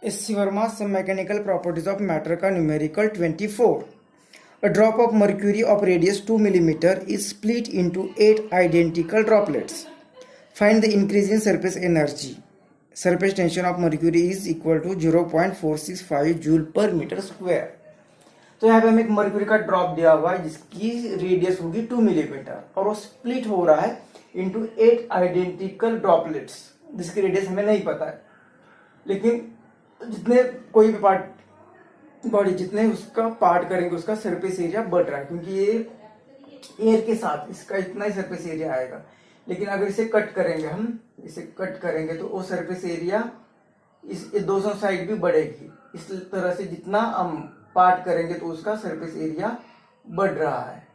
SC Verma, some mechanical properties of matter का numerical 24. A drop of mercury of radius 2 mm is split into 8 identical droplets. Find the increase in surface energy. Surface tension of mercury is equal to 0.465 joule per metre square. तो यहाँ पे हमें एक mercury का drop दिया हुआ है जिसकी रेडियस होगी 2 मिलीमीटर और वो स्प्लिट हो रहा है इंटू 8 आइडेंटिकल ड्रॉपलेट्स जिसकी रेडियस हमें नहीं पता है, लेकिन जितने कोई भी पार्ट बॉडी जितने उसका पार्ट करेंगे उसका सरफेस एरिया बढ़ रहा है, क्योंकि ये एयर के साथ इसका इतना ही सरफेस एरिया आएगा. लेकिन अगर इसे कट करेंगे, हम इसे कट करेंगे तो वो सरफेस एरिया इस दोनों साइड भी बढ़ेगी. इस तरह से जितना हम पार्ट करेंगे तो उसका सरफेस एरिया बढ़ रहा है.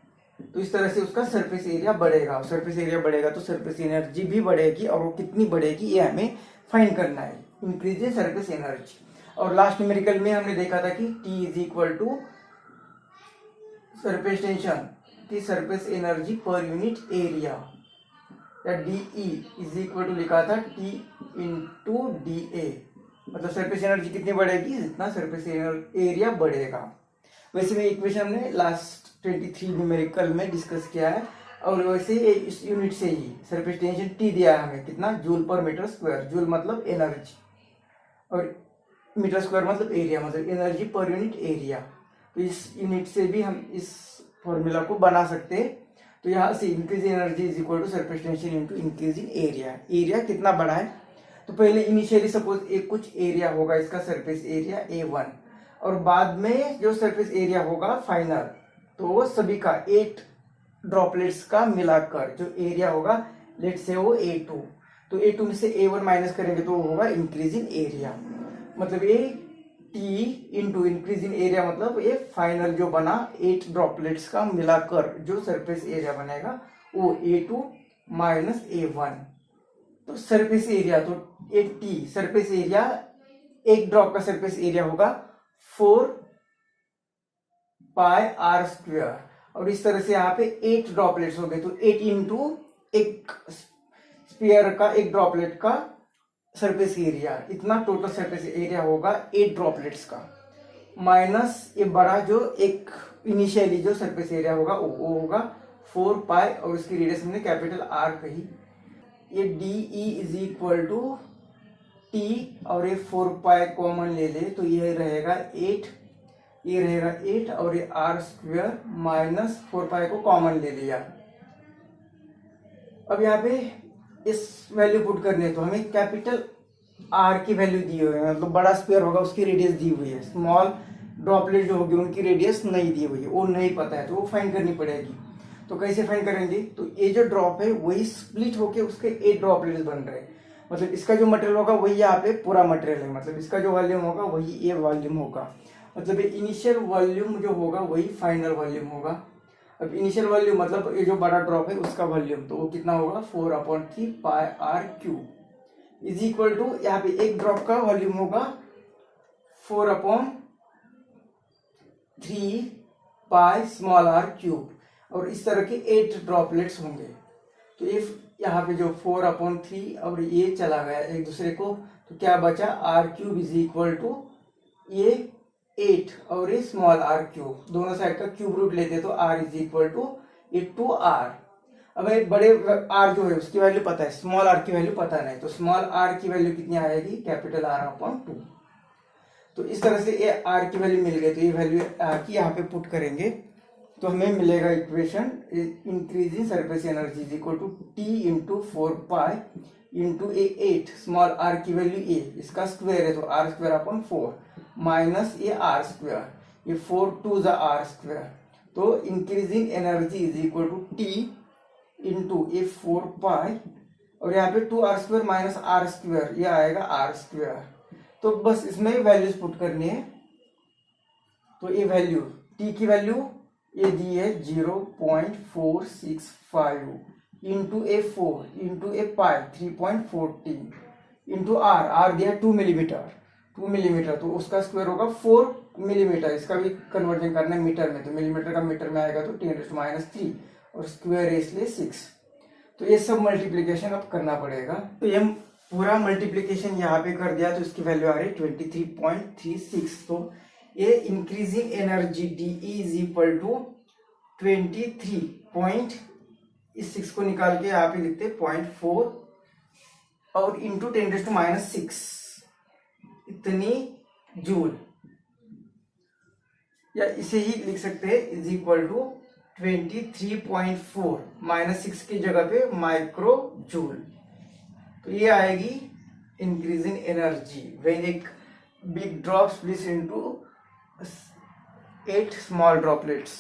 तो इस तरह से उसका सरफेस एरिया बढ़ेगा, और सरफेस एरिया बढ़ेगा तो सरफेस एनर्जी भी बढ़ेगी, और वो कितनी बढ़ेगी ये हमें फाइंड करना है. Increase in surface energy. और लास्ट न्यूमेरिकल में हमने देखा था कि T is equal to surface tension की surface energy per unit area, या DE इज इक्वल टू लिखा था T इंटू DA. मतलब सरफेस एनर्जी कितनी बढ़ेगी जितना सरफेस एरिया बढ़ेगा. वैसे में इक्वेशन हमने लास्ट 23 न्यूमेरिकल में डिस्कस किया है, और वैसे इस यूनिट से ही सरफेस टेंशन T दिया है हमें कितना, joule per metre square. Joule मतलब एनर्जी और मीटर स्क्वायर मतलब एरिया, मतलब एनर्जी पर यूनिट एरिया. तो इस यूनिट से भी हम इस फॉर्मूला को बना सकते हैं. तो यहाँ से increase energy is equal to surface tension into increase in area. Area कितना बड़ा है, तो पहले इनिशियली सपोज एक कुछ एरिया होगा इसका सरफेस एरिया A1, और बाद में जो सरफेस एरिया होगा फाइनल, तो वो सभी का 8 ड्रॉपलेट्स का मिलाकर जो एरिया होगा, लेट से वो A2. तो A2 में से A1 माइनस करेंगे तो वो होगा इंक्रीज इन एरिया. मतलब ये T into increase in area, मतलब ये फाइनल जो बना 8 ड्रॉपलेट्स का मिलाकर जो सरफेस एरिया बनेगा वो A2 माइनस A1. तो सरफेस एरिया तो T सरफेस एरिया, एक ड्रॉप का सरफेस एरिया होगा 4 पाई r स्क्वायर, और इस तरह से यहाँ पे 8 ड्रॉपलेट्स हो गए. तो 8 इंटू एक स्फीयर का, एक ड्रॉपलेट का सरफेस एरिया, इतना टोटल सरफेस एरिया होगा 8 ड्रॉपलेट्स का, माइनस ये बड़ा जो एक इनिशियली जो सरफेस एरिया होगा वो होगा 4 पाई, और इसकी रेडियस हमने कैपिटल R कही. ये DE is equal to T, और ये 4 पाई कॉमन ले ले तो ये रहेगा 8, ये रहेगा 8, और ये R स्क्वायर माइनस 4 पाई को कॉमन ले लिया. अब यहाँ पे इस वैल्यू पुट करने तो हमें कैपिटल R की वैल्यू दी हुई है, मतलब बड़ा स्क्वायर होगा उसकी रेडियस दी हुई है. स्मॉल ड्रॉपलेट जो होगी उनकी रेडियस नहीं दी हुई है, वो नहीं पता है, तो वो फाइंड करनी पड़ेगी. तो कैसे फाइंड करेंगे, तो ये जो ड्रॉप है वही स्प्लिट होके उसके 8 ड्रॉपलेट्स बन रहे हैं. मतलब इसका जो मटेरियल होगा वही यहाँ पे पूरा मटेरियल है, मतलब इसका जो वॉल्यूम होगा वही ये वॉल्यूम होगा. मतलब ये इनिशियल वॉल्यूम जो होगा वही फाइनल वॉल्यूम होगा. अब इनिशियल वॉल्यूम मतलब ये जो बड़ा ड्रॉप है उसका वॉल्यूम, तो वो कितना होगा 4/3 pi r cube is equal to, यहाँ पे एक ड्रॉप का वॉल्यूम होगा 4/3 पाई स्मॉल r क्यूब, और इस तरह के 8 ड्रॉपलेट्स होंगे. तो इफ यहाँ पे जो 4/3 और ये चला गया एक दूसरे को, तो क्या बचा r cube is equal to ये 8 और ये स्मॉल r क्यूब, दोनों साइड का क्यूब रूट लेते तो r इज इक्वल टू ये 2r. अब एक बड़े r जो है उसकी वैल्यू पता है, स्मॉल r की वैल्यू पता नहीं, तो स्मॉल r की वैल्यू कितनी आएगी, कैपिटल R/2. तो इस तरह से ये r की वैल्यू मिल गई, तो ये वैल्यू r की यहाँ पे पुट करेंगे तो हमें मिलेगा equation increase in surface energy is equal to T into 4 pi into 8 small r की वैल्यू a, इसका स्क्वायर है तो r स्क्वायर/4 माइनस ये r स्क्वायर, ये 4 2 r स्क्वायर. तो increasing energy is equal to T into ये 4 पाई, और यहाँ पे 2r square minus r square, ये आएगा r स्क्वायर. तो बस इसमें वैल्यूज पुट करनी है. तो ये वैल्यू T की वैल्यू ये दी है 0.465 इंटू A4 इंटू ए पाई 3.14 इंटू R दिया 2 मिलीमीटर, तो उसका स्क्वायर होगा 4 मिलीमीटर. इसका भी कन्वर्जन करना है मीटर में, तो मिलीमीटर का मीटर में आएगा तो 10⁻³ और स्क्वायर है इसलिए 6. तो ये सब मल्टीप्लीकेशन अब करना पड़ेगा. तो ये पूरा मल्टीप्लीकेशन यहाँ पे कर दिया तो इसकी वैल्यू आ रही है 23.36। तो ये increasing energy D is equal to 23 इस 6 को निकाल के यहाँ पे लिखते 0.4 और इंटू 10⁻⁶ इतनी जूल, या इसे ही लिख सकते हैं इज इक्वल टू 23.4 -6 की जगह पे माइक्रो जूल। तो ये आएगी इंक्रीजिंग एनर्जी व्हेन एक big drop splits into 8 small droplets.